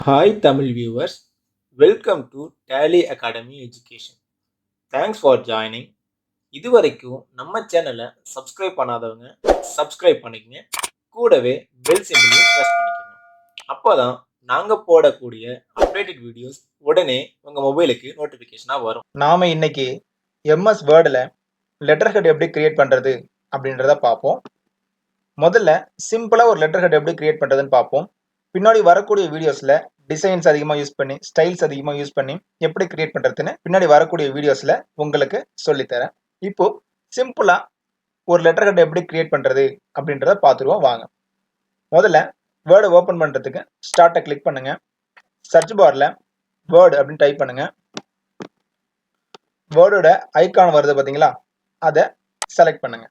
Hi Tamil viewers, welcome to Tally Academy Education. Thanks for joining. இதுவரைக்கும் நம்ம சேனலை subscribe பண்ணாதவங்க சப்ஸ்கிரைப் பண்ணிக்கங்க. கூடவே பெல் சிம்பிளையும் ப்ரெஸ் பண்ணிக்கோங்க. அப்போதான் நாங்கள் போடக்கூடிய அப்டேட்டட் வீடியோஸ் உடனே உங்கள் மொபைலுக்கு நோட்டிஃபிகேஷனாக வரும். நாம இன்னைக்கு எம்எஸ் வேர்டில் லெட்டர் ஹெட் எப்படி கிரியேட் பண்ணுறது அப்படின்றத பார்ப்போம். முதல்ல சிம்பிளாக ஒரு லெட்டர் ஹெட் எப்படி கிரியேட் பண்ணுறதுன்னு பார்ப்போம். பின்னாடி வரக்கூடிய வீடியோஸில் டிசைன்ஸ் அதிகமாக யூஸ் பண்ணி ஸ்டைல்ஸ் அதிகமாக யூஸ் பண்ணி எப்படி கிரியேட் பண்ணுறதுன்னு பின்னாடி வரக்கூடிய வீடியோஸில் உங்களுக்கு சொல்லித்தரேன். இப்போ சிம்பிளாக ஒரு லெட்டர் ஹெட் எப்படி கிரியேட் பண்ணுறது அப்படின்றத பார்த்துருவோம் வாங்க. முதல்ல வேர்டை ஓப்பன் பண்ணுறதுக்கு ஸ்டார்ட்டை கிளிக் பண்ணுங்கள். சர்ச் பாரில் வேர்டு அப்படின்னு டைப் பண்ணுங்கள். வேர்டோட ஐக்கான் வருது பார்த்தீங்களா, அதை செலக்ட் பண்ணுங்க.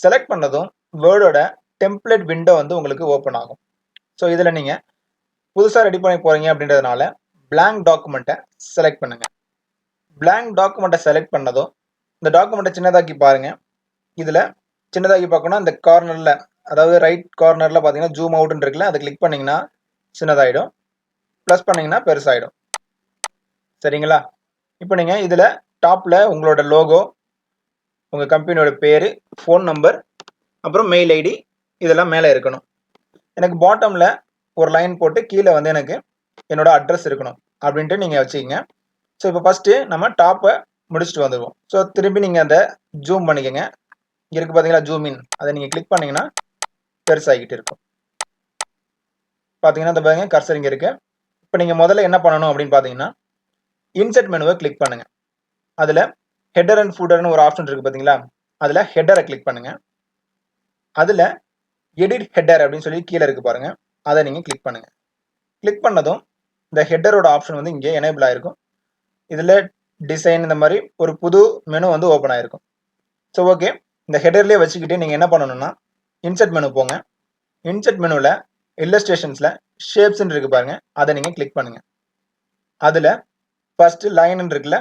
செலக்ட் பண்ணதும் வேர்டோட டெம்ப்ளேட் விண்டோ வந்து உங்களுக்கு ஓப்பன் ஆகும். ஸோ இதில் நீங்கள் புதுசாக ரெடி பண்ணி போகிறீங்க அப்படின்றதுனால பிளாங்க் டாக்குமெண்ட்டை செலக்ட் பண்ணுங்க. பிளாங்க் டாக்குமெண்ட்டை செலக்ட் பண்ணதும் இந்த டாக்குமெண்ட்டை சின்னதாக்கி பாருங்கள். இதில் சின்னதாக்கி பார்க்கணும், இந்த கார்னரில், அதாவது ரைட் கார்னரில் பார்த்தீங்கன்னா ஜூம் அவுட்னு இருக்குல்ல, அதை கிளிக் பண்ணிங்கன்னா சின்னதாகிடும், ப்ளஸ் பண்ணிங்கன்னா பெருசாகிடும். சரிங்களா? இப்போ நீங்கள் இதில் டாப்பில் உங்களோட லோகோ, உங்கள் கம்பெனியோட பேர், ஃபோன் நம்பர், அப்புறம் மெயில் ஐடி இதெல்லாம் மேலே இருக்கணும். எனக்கு பாட்டமில் ஒரு லைன் போட்டு கீழே வந்து எனக்கு என்னோட அட்ரஸ் இருக்கணும் அப்படின்ட்டு நீங்கள் வச்சுக்கிங்க. ஸோ இப்போ ஃபஸ்ட்டு நம்ம டாப்பை முடிச்சுட்டு வந்துடுவோம். ஸோ திரும்பி நீங்கள் அதை ஜூம் பண்ணிக்கோங்க. இங்கே இருக்குது பார்த்தீங்களா ஜூம் இன், அதை நீங்கள் கிளிக் பண்ணிங்கன்னா பெருசாகிக்கிட்டு இருக்கும். பார்த்தீங்கன்னா இந்த பாருங்க கர்சர் இங்கே இருக்குது. இப்போ நீங்கள் முதல்ல என்ன பண்ணணும் அப்படின்னு பார்த்தீங்கன்னா இன்செர்ட் மெனுவை கிளிக் பண்ணுங்கள். அதில் ஹெட்டர் அண்ட் ஃபூட்டர்னு ஒரு ஆப்ஷன் இருக்குது பார்த்தீங்களா, அதில் ஹெட்டரை கிளிக் பண்ணுங்கள். அதில் எடிட் ஹெட்டர் அப்படின்னு சொல்லி கீழே இருக்குது பாருங்கள், அதை நீங்கள் கிளிக் பண்ணுங்கள். கிளிக் பண்ணதும் இந்த ஹெட்டரோட ஆப்ஷன் வந்து இங்கே எனேபிள் ஆகிருக்கும். இதில் டிசைன் இந்த மாதிரி ஒரு புது மெனு வந்து ஓப்பன் ஆகிருக்கும். ஸோ ஓகே, இந்த ஹெட்டர்லேயே வச்சுக்கிட்டு நீங்கள் என்ன பண்ணணும்னா இன்செர்ட் மெனு போங்க. இன்செர்ட் மெனுவில் இல்லஸ்ட்ரேஷன்ஸில் ஷேப்ஸ்ன்னு இருக்குது பாருங்கள், அதை நீங்கள் கிளிக் பண்ணுங்கள். அதில் ஃபஸ்ட்டு லைன் இருக்குல்ல,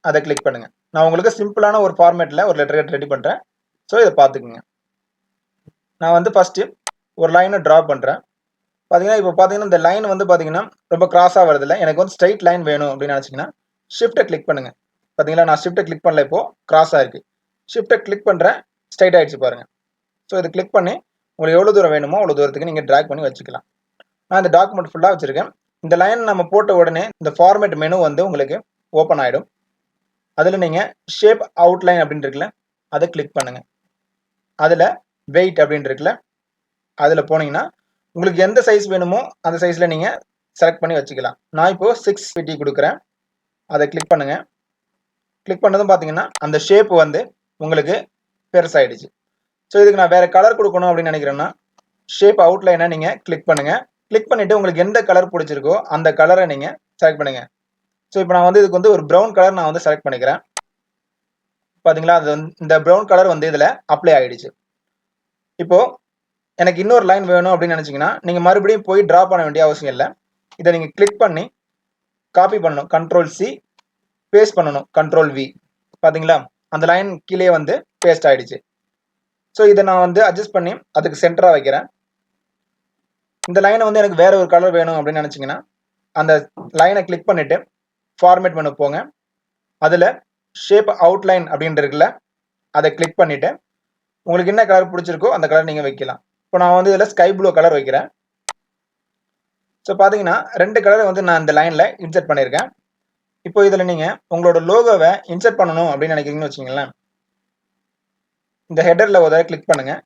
அதை கிளிக் பண்ணுங்கள். நான் உங்களுக்கு சிம்பிளான ஒரு ஃபார்மேட்டில் ஒரு லெட்டர் ஹெட் ரெடி பண்ணுறேன். ஸோ இதை பார்த்துக்குங்க. நான் வந்து ஃபஸ்ட்டு ஒரு லைனை ட்ரா பண்ணுறேன். பார்த்தீங்கன்னா இப்போ பார்த்தீங்கன்னா இந்த லைன் வந்து பார்த்தீங்கன்னா ரொம்ப கிராஸாக வருதில்ல, எனக்கு வந்து ஸ்ட்ரைட் லைன் வேணும் அப்படின்னு நினச்சிங்கன்னா ஷிஃப்ட்டை கிளிக் பண்ணுங்கள். பார்த்தீங்களா, நான் ஷிஃப்ட்டை கிளிக் பண்ணல, இப்போது கிராஸாக இருக்குது. ஷிஃப்ட்டை கிளிக் பண்ணுறேன், ஸ்ட்ரைட் ஆகிடுச்சு பாருங்கள். ஸோ இதை கிளிக் பண்ணி உங்களுக்கு எவ்வளோ தூரம் வேணுமோ அவ்வளோ தூரத்துக்கு நீங்கள் ட்ராக் பண்ணி வச்சுக்கலாம். நான் இந்த டாக்குமெண்ட் ஃபுல்லாக வச்சுருக்கேன். இந்த லைன் நம்ம போட்ட உடனே இந்த ஃபார்மேட் மெனு வந்து உங்களுக்கு ஓப்பன் ஆகிடும். அதில் நீங்கள் ஷேப் அவுட்லைன் அப்படின்னு இருக்குல்ல, அதை கிளிக் பண்ணுங்கள். அதில் வெயிட் அப்படின்னு இருக்குல்ல, அதில் போனீங்கன்னா உங்களுக்கு எந்த சைஸ் வேணுமோ அந்த சைஸில் நீங்கள் செலக்ட் பண்ணி வச்சுக்கலாம். நான் இப்போது 650 கொடுக்குறேன், அதை கிளிக் பண்ணுங்கள். கிளிக் பண்ணதும் பார்த்தீங்கன்னா அந்த ஷேப் வந்து உங்களுக்கு பெருசாகிடுச்சு. ஸோ இதுக்கு நான் வேறு கலர் கொடுக்கணும் அப்படின்னு நினைக்கிறேன்னா ஷேப் அவுட்லைனை நீங்கள் கிளிக் பண்ணுங்கள். கிளிக் பண்ணிவிட்டு உங்களுக்கு எந்த கலர் பிடிச்சிருக்கோ அந்த கலரை நீங்கள் செலக்ட் பண்ணுங்கள். ஸோ இப்போ நான் வந்து இதுக்கு வந்து ஒரு ப்ரௌன் கலர் நான் வந்து செலக்ட் பண்ணிக்கிறேன். பார்த்தீங்களா, அது வந்து இந்த ப்ரௌன் கலர் வந்து இதில் அப்ளை ஆகிடுச்சு. இப்போது எனக்கு இன்னொரு லைன் வேணும் அப்படின்னு நினச்சிங்கன்னா நீங்கள் மறுபடியும் போய் ட்ரா பண்ண வேண்டிய அவசியம் இல்லை. இதை நீங்கள் கிளிக் பண்ணி காப்பி பண்ணணும், Ctrl+C, பேஸ்ட் பண்ணணும், Ctrl+V. பார்த்தீங்களா, அந்த லைன் கீழே வந்து பேஸ்ட் ஆகிடுச்சு. ஸோ இதை நான் வந்து அட்ஜஸ்ட் பண்ணி அதுக்கு சென்டராக வைக்கிறேன். இந்த லைனை வந்து எனக்கு வேறு ஒரு கலர் வேணும் அப்படின்னு நினச்சிங்கன்னா அந்த லைனை கிளிக் பண்ணிவிட்டு ஃபார்மேட் மெனு போங்க. அதில் ஷேப் அவுட்லைன் அப்படின்ட்டு இருக்குல்ல, அதை கிளிக் பண்ணிவிட்டு உங்களுக்கு என்ன கலர் பிடிச்சிருக்கோ அந்த கலர் நீங்கள் வைக்கலாம். இப்போ நான் வந்து இதில் ஸ்கை ப்ளூ கலர் வைக்கிறேன். ஸோ பார்த்தீங்கன்னா 2 கலரை வந்து நான் இந்த லைனில் இன்செர்ட் பண்ணியிருக்கேன். இப்போ இதில் நீங்கள் உங்களோட லோகோவை இன்செர்ட் பண்ணணும் அப்படின்னு நினைக்கிறீங்கன்னு வச்சுங்களேன், இந்த ஹெட்டரில் ஒரு கிளிக் பண்ணுங்கள்.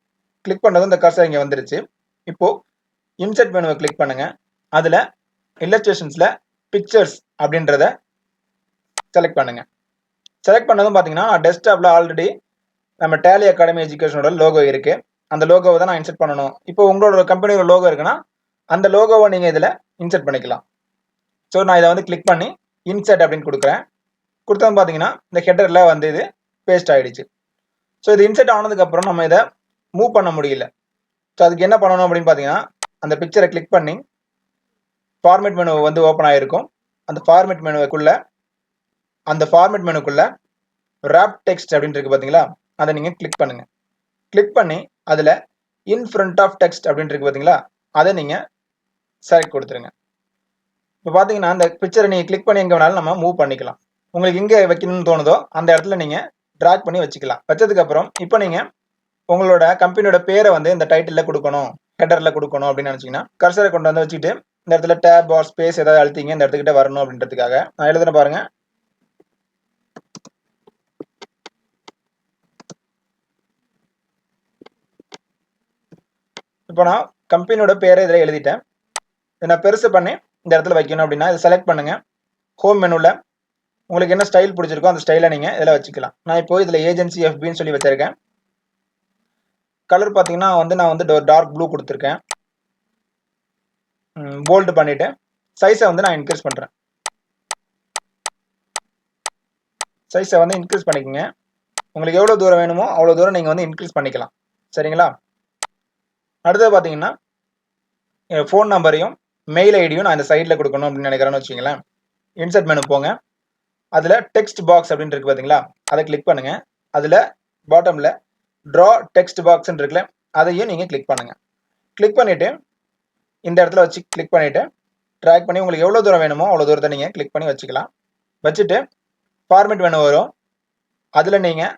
கிளிக் பண்ணதும் இந்த கர்சர் இங்கே வந்துருச்சு. இப்போது இன்செர்ட் மெனுவை கிளிக் பண்ணுங்கள். அதில் இல்லஸ்ட்ரேஷன்ஸில் பிக்சர்ஸ் அப்படின்றத செலக்ட் பண்ணுங்கள். செலக்ட் பண்ணதும் பார்த்தீங்கன்னா டெஸ்க்டாப்பில் ஆல்ரெடி நம்ம டேலி அகாடமி எஜுகேஷனோட லோகோ இருக்குது. அந்த லோகோவை தான் நான் இன்செர்ட் பண்ணணும். இப்போ உங்களோட கம்பெனியோட லோகோ இருக்குன்னா அந்த லோகோவை நீங்கள் இதில் இன்செர்ட் பண்ணிக்கலாம். ஸோ நான் இதை வந்து கிளிக் பண்ணி இன்செர்ட் அப்படின்னு கொடுக்குறேன். கொடுத்தது பார்த்தீங்கன்னா இந்த ஹெட்டரில் வந்து இது பேஸ்ட் ஆகிடுச்சு. ஸோ இது இன்செர்ட் ஆனதுக்கப்புறம் நம்ம இதை மூவ் பண்ண முடியல. ஸோ அதுக்கு என்ன பண்ணணும் அப்படின்னு பார்த்தீங்கன்னா அந்த பிக்சரை கிளிக் பண்ணி ஃபார்மேட் மெனு வந்து ஓப்பன் ஆகிருக்கும். அந்த ஃபார்மேட் மெனுக்குள்ளே ராப் டெக்ஸ்ட் அப்படின்னு இருக்குது பார்த்தீங்களா, அதை நீங்கள் கிளிக் பண்ணுங்கள். கிளிக் பண்ணி அதில் இன் ஃப்ரண்ட் ஆஃப் டெக்ஸ்ட் அப்படின்னு இருக்குது பார்த்தீங்களா, அதை நீங்கள் செலக்ட் கொடுத்துருங்க. இப்போ பார்த்தீங்கன்னா அந்த பிக்சரை நீங்கள் கிளிக் பண்ணி எங்கே வேணாலும் நம்ம மூவ் பண்ணிக்கலாம். உங்களுக்கு எங்கே வைக்கணும்னு தோணுதோ அந்த இடத்துல நீங்கள் ட்ராக் பண்ணி வச்சுக்கலாம். வச்சதுக்கப்புறம் இப்போ நீங்கள் உங்களோட கம்பெனியோட பேரை வந்து இந்த டைட்டிலில் கொடுக்கணும், ஹெடரில் கொடுக்கணும் அப்படின்னு நினச்சிங்கன்னா கர்சரை கொண்டு வந்து வச்சுட்டு இந்த இடத்துல டேப் ஆர் ஸ்பேஸ் ஏதாவது அழுத்திங்க இந்த இடத்துக்கிட்ட வரணும் அப்படின்றதுக்காக நான் எழுதுன பாருங்க. இப்போ நான் கம்பெனியோட பேரை இதில் எழுதிட்டேன். இதை நான் பெருசு பண்ணி இந்த இடத்துல வைக்கணும் அப்படின்னா இதை செலக்ட் பண்ணுங்க. ஹோம் மெனுவில் உங்களுக்கு என்ன ஸ்டைல் பிடிச்சிருக்கோ அந்த ஸ்டைலை நீங்கள் இதில் வச்சுக்கலாம். நான் இப்போ இதில் ஏஜென்சி எஃபின்னு சொல்லி வச்சிருக்கேன். கலர் பார்த்தீங்கன்னா நான் வந்து டார்க் ப்ளூ கொடுத்துருக்கேன். போல்டு பண்ணிவிட்டு சைஸை வந்து நான் இன்க்ரீஸ் பண்ணுறேன். சைஸை வந்து இன்க்ரீஸ் பண்ணிக்கோங்க. உங்களுக்கு எவ்வளோ தூரம் வேணுமோ அவ்வளோ தூரம் நீங்கள் வந்து இன்க்ரீஸ் பண்ணிக்கலாம். சரிங்களா? அடுத்தது பார்த்தீங்கன்னா ஃபோன் நம்பரையும் மெயில் ஐடியும் நான் இந்த சைடில் கொடுக்கணும் அப்படின்னு நினைக்கிறேன்னு வச்சுங்களேன். இன்சர்ட் மெனு போங்க. அதில் டெக்ஸ்ட் பாக்ஸ் அப்படின்னு இருக்கு பார்த்தீங்களா, அதை கிளிக் பண்ணுங்கள். அதில் பாட்டமில் ட்ரா டெக்ஸ்ட் பாக்ஸ்ன்னு இருக்குல்ல, அதையும் நீங்கள் கிளிக் பண்ணுங்கள். கிளிக் பண்ணிவிட்டு இந்த இடத்துல வச்சு கிளிக் பண்ணிவிட்டு ட்ராக் பண்ணி உங்களுக்கு எவ்வளோ தூரம் வேணுமோ அவ்வளோ தூரத்தை நீங்கள் கிளிக் பண்ணி வச்சுக்கலாம். வச்சுட்டு ஃபார்மேட் மெனு வரும். அதில் நீங்கள்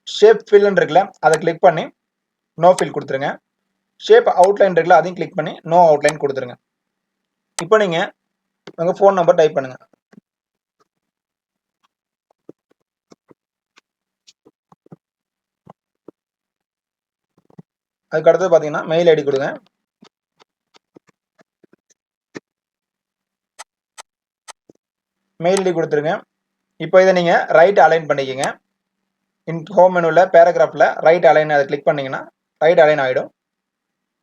ஷேப் ஃபில்லுன்னு இருக்குல்ல, அதை கிளிக் பண்ணி நோ ஃபில் கொடுத்துருங்க. ஷேப் அவுட்லைன் இருக்குல்ல, அதையும் கிளிக் பண்ணி நோ அவுட்லைன் கொடுத்துருங்க. இப்போ நீங்கள் உங்கள் ஃபோன் நம்பர் டைப் பண்ணுங்கள். அதுக்கு அடுத்தது பார்த்தீங்கன்னா மெயில் ஐடி கொடுங்க. மெயில் ஐடி கொடுத்துருங்க. இப்போ இதை நீங்கள் ரைட் அலைன் பண்ணிக்கோங்க. ஹோம் மெனுவில் பேராகிராஃபில் ரைட் அலைன் அதை கிளிக் பண்ணிங்கன்னா ரைட் அலைன் ஆகிடும்.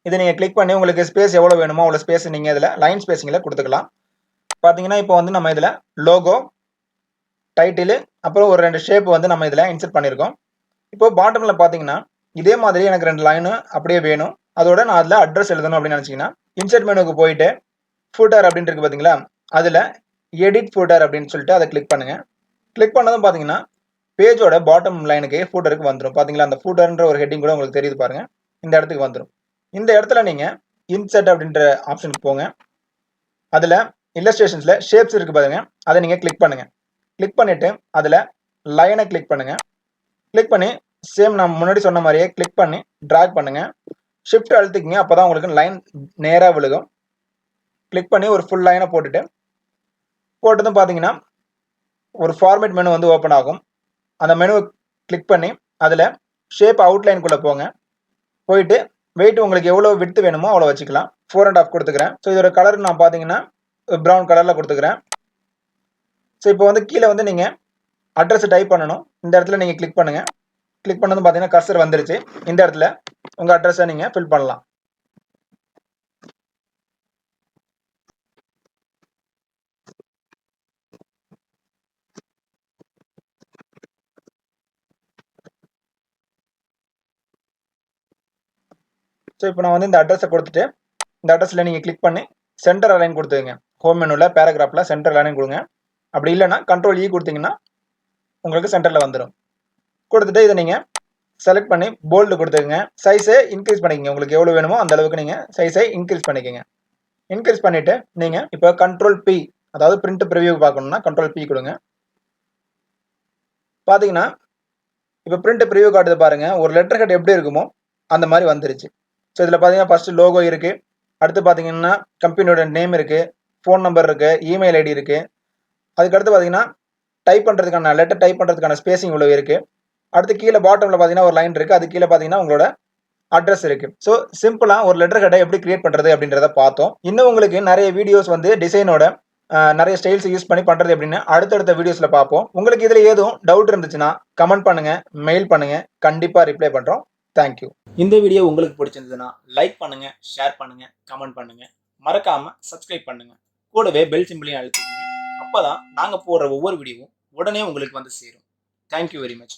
இதை நீங்கள் கிளிக் பண்ணி உங்களுக்கு ஸ்பேஸ் எவ்வளோ வேணுமோ அவ்வளோ ஸ்பேஸ் நீங்கள் இதில் லைன் ஸ்பேஸிங்கில் கொடுத்துக்கலாம். பார்த்தீங்கன்னா இப்போ வந்து நம்ம இதில் லோகோ, டைட்டிலு, அப்புறம் ஒரு 2 ஷேப் வந்து நம்ம இதில் இன்சர்ட் பண்ணியிருக்கோம். இப்போ பாட்டமில் பார்த்தீங்கன்னா இதே மாதிரி எனக்கு 2 லைனு அப்படியே வேணும். அதோட நான் அதில் அட்ரஸ் எழுதணும் அப்படின்னு நினச்சிங்கன்னா இன்சர்ட் மெனுக்கு போயிட்டு ஃபூட்டர் அப்படின்னு இருக்கு பார்த்தீங்களா, அதில் எடிட் ஃபூட்டர் அப்படின்னு சொல்லிட்டு அதை கிளிக் பண்ணுங்கள். கிளிக் பண்ணதும் பார்த்தீங்கன்னா பேஜோட பாட்டம் லைனுக்கு ஃபூட்டருக்கு வந்துடும். பார்த்தீங்களா, அந்த ஃபூட்டர்ன்ற ஒரு ஹெட்டிங் கூட உங்களுக்கு தெரியுது பாருங்க, இந்த இடத்துக்கு வந்துடும். இந்த இடத்துல நீங்கள் இன்சர்ட் அப்படின்ற ஆப்ஷனுக்கு போங்க. அதில் இல்லஸ்ட்ரேஷன்ஸில் ஷேப்ஸ் இருக்குது பாருங்க, அதை நீங்கள் கிளிக் பண்ணுங்கள். கிளிக் பண்ணிவிட்டு அதில் லைனை கிளிக் பண்ணுங்கள். கிளிக் பண்ணி சேம் நான் முன்னாடி சொன்ன மாதிரியே கிளிக் பண்ணி ட்ராக் பண்ணுங்கள். ஷிஃப்ட் அழுத்திக்கிங்க, அப்போ தான் உங்களுக்கு லைன் நேராக விழுகும். கிளிக் பண்ணி ஒரு ஃபுல் லைனை போட்டதும் பார்த்தீங்கன்னா ஒரு ஃபார்மேட் மெனு வந்து ஓப்பன் ஆகும். அந்த மெனுவை கிளிக் பண்ணி அதில் ஷேப் அவுட்லைனுக்குள்ளே போங்க. போயிட்டு வெயிட் உங்களுக்கு எவ்வளோ விட்த் வேணுமோ அவ்வளோ வச்சுக்கலாம். 4.5 கொடுத்துக்கிறேன். ஸோ இதோட கலர் நான் பார்த்தீங்கன்னா ப்ரௌன் கலரில் கொடுத்துக்கிறேன். ஸோ இப்போ வந்து கீழே வந்து நீங்கள் அட்ரஸ் டைப் பண்ணணும். இந்த இடத்துல நீங்கள் கிளிக் பண்ணுங்கள். கிளிக் பண்ணதும் பார்த்தீங்கன்னா கர்சர் வந்துருச்சு. இந்த இடத்துல உங்கள் அட்ரஸை நீங்கள் ஃபில் பண்ணலாம். ஸோ இப்போ நான் வந்து இந்த அட்ரஸை கொடுத்துட்டு இந்த அட்ரஸில் நீங்கள் கிளிக் பண்ணி சென்டர் அலைன் கொடுத்துங்க. ஹோம் மெனுவில் பேராகிராஃபில் சென்டர் அலைன் கொடுங்க. அப்படி இல்லைன்னா கண்ட்ரோல் இ கொடுத்தீங்கன்னா உங்களுக்கு சென்டரில் வந்துடும். கொடுத்துட்டு இதை நீங்கள் செலக்ட் பண்ணி போல்டு கொடுத்துக்கங்க. சைஸை இன்க்ரீஸ் பண்ணிக்கங்க. உங்களுக்கு எவ்வளோ வேணுமோ அந்த அளவுக்கு நீங்கள் சைஸை இன்க்ரீஸ் பண்ணிக்கங்க. இன்க்ரீஸ் பண்ணிவிட்டு நீங்கள் இப்போ கண்ட்ரோல் பி, அதாவது பிரிண்ட் ப்ரிவியூ பார்க்கணும்னா கண்ட்ரோல் பி கொடுங்க. பார்த்தீங்கன்னா இப்போ பிரிண்ட் ப்ரிவியூ காட்டுது பாருங்கள், ஒரு லெட்டர் ஹெட் எப்படி இருக்குமோ அந்த மாதிரி வந்துருச்சு. ஸோ இதில் பார்த்தீங்கன்னா ஃபஸ்ட்டு லோகோ இருக்குது. அடுத்து பார்த்தீங்கன்னா கம்பெனியோட நேம் இருக்குது, ஃபோன் நம்பர் இருக்குது, இமெயில் ஐடி இருக்குது. அதுக்கடுத்து பார்த்தீங்கன்னா டைப் பண்ணுறதுக்கான லெட்டர் டைப் பண்ணுறதுக்கான ஸ்பேசிங் இவ்வளோ இருக்குது. அடுத்து கீழே பாட்டமில் பார்த்தீங்கன்னா ஒரு லைன் இருக்குது. அது கீழே பார்த்தீங்கன்னா உங்களோட அட்ரஸ் இருக்குது. ஸோ சிம்பிளாக ஒரு லெட்டர் ஹெட்டை எப்படி கிரியேட் பண்ணுறது அப்படின்றத பார்த்தோம். இன்னும் உங்களுக்கு நிறைய வீடியோஸ் வந்து டிசைனோட நிறைய ஸ்டைல்ஸ் யூஸ் பண்ணி பண்ணுறது எப்படின்னு அடுத்தடுத்த வீடியோஸில் பார்ப்போம். உங்களுக்கு இதில் எதுவும் டவுட் இருந்துச்சுன்னா கமெண்ட் பண்ணுங்கள், மெயில் பண்ணுங்கள், கண்டிப்பாக ரிப்ளை பண்ணுறோம். தேங்க்யூ. இந்த வீடியோ உங்களுக்கு பிடிச்சிருந்ததுன்னா லைக் பண்ணுங்க, ஷேர் பண்ணுங்க, கமெண்ட் பண்ணுங்க, மறக்காம சப்ஸ்கிரைப் பண்ணுங்க. கூடவே பெல் சிம்பிளையும் அழுத்திக்கங்க. அப்பதான் நாங்க போடுற ஒவ்வொரு வீடியோவும் உடனே உங்களுக்கு வந்து சேரும். Thank you very much.